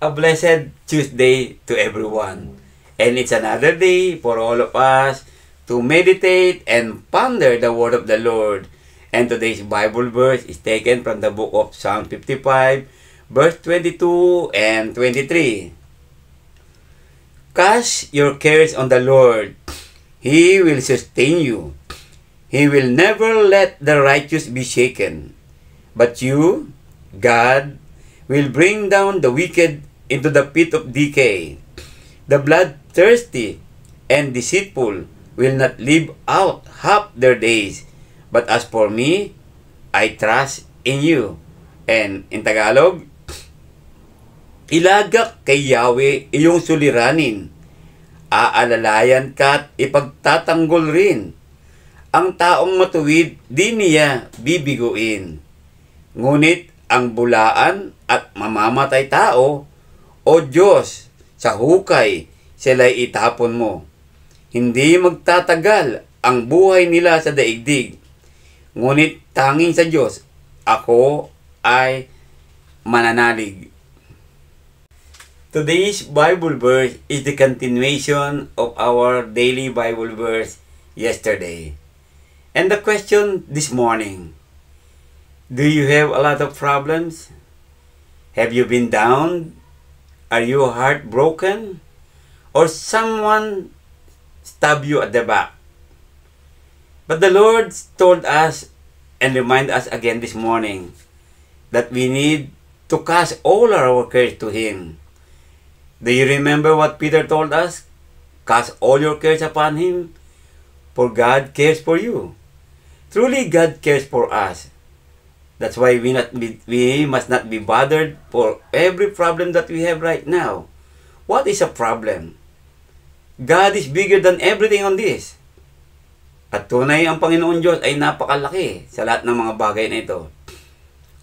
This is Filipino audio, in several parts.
A blessed Tuesday to everyone. And it's another day for all of us to meditate and ponder the word of the Lord. And today's Bible verse is taken from the book of Psalm 55, verse 22 and 23. Cast your cares on the Lord. He will sustain you. He will never let the righteous be shaken. But you, God, will bring down the wicked into the pit of decay. The bloodthirsty and deceitful will not live out half their days. But as for me, I trust in you. And in Tagalog, ilagak kay Yahweh iyong suliranin. Aalalayan ka at ipagtatanggol rin. Ang taong matuwid, di niya bibiguin. Ngunit ang bulaan at mamamatay tao, O Diyos, sa hukay sila'y itapon mo. Hindi magtatagal ang buhay nila sa daigdig. Ngunit tanging sa Diyos, ako ay mananalig. Today's Bible verse is the continuation of our daily Bible verse yesterday. And the question this morning, do you have a lot of problems? Have you been down? Are you heartbroken? Or someone stabbed you at the back? But the Lord told us and remind us again this morning that we need to cast all our cares to Him. Do you remember what Peter told us? Cast all your cares upon Him, for God cares for you. Truly, God cares for us. That's why we must not be bothered for every problem that we have right now. What is a problem? God is bigger than everything on this. At tunay ang Panginoon Diyos ay napakalaki sa lahat ng mga bagay na ito.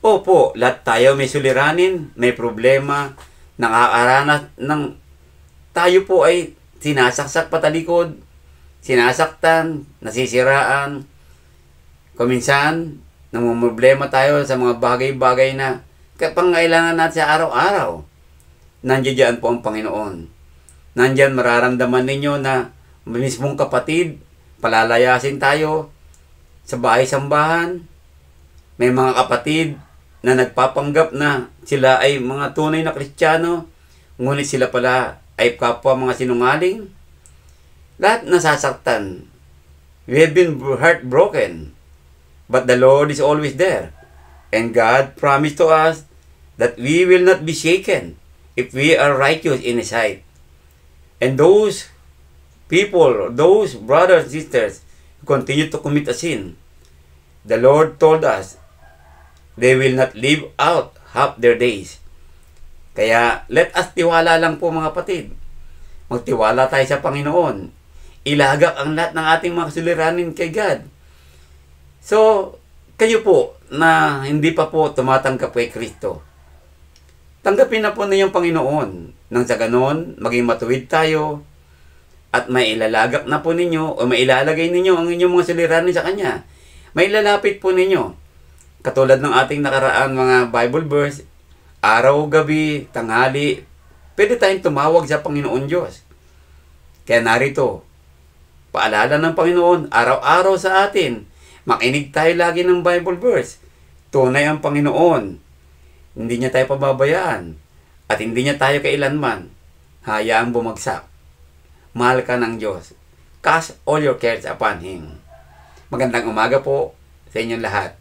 Opo, lahat tayo may suliranin, may problema, nakakaranas ng tayo po ay sinasaksak patalikod, sinasaktan, nasisiraan. Kuminsan, namumroblema tayo sa mga bagay-bagay na pangailangan natin sa araw-araw. Nandiyan po ang Panginoon. Nandiyan mararamdaman ninyo na mismong kapatid, palalayasin tayo sa bahay-sambahan. May mga kapatid na nagpapanggap na sila ay mga tunay na Kristiyano, ngunit sila pala ay kapwa mga sinungaling. Lahat nasasaktan. We have been heartbroken. But the Lord is always there. And God promised to us that we will not be shaken if we are righteous in His sight. And those people, those brothers and sisters who continue to commit a sin, the Lord told us they will not live out half their days. Kaya let us tiwala lang po mga kapatid. Magtiwala tayo sa Panginoon. Ilagak ang lahat ng ating mga suliranin kay God. So, kayo po na hindi pa po tumatanggap kay Kristo, tanggapin na po ninyong Panginoon. Nang sa ganon, maging matuwid tayo at mailalagak na po ninyo o mailalagay ninyo ang inyong mga suliranin sa Kanya. Mailalapit po ninyo. Katulad ng ating nakaraan mga Bible verse, araw, gabi, tanghali, pwede tayong tumawag sa Panginoon Diyos. Kaya narito, paalala ng Panginoon, araw-araw sa atin, makinig tayo lagi ng Bible verse. Tunay ang Panginoon. Hindi niya tayo pababayaan. At hindi niya tayo kailanman hayaang bumagsak. Mahal ka ng Diyos. Cast all your cares upon Him. Magandang umaga po sa inyong lahat.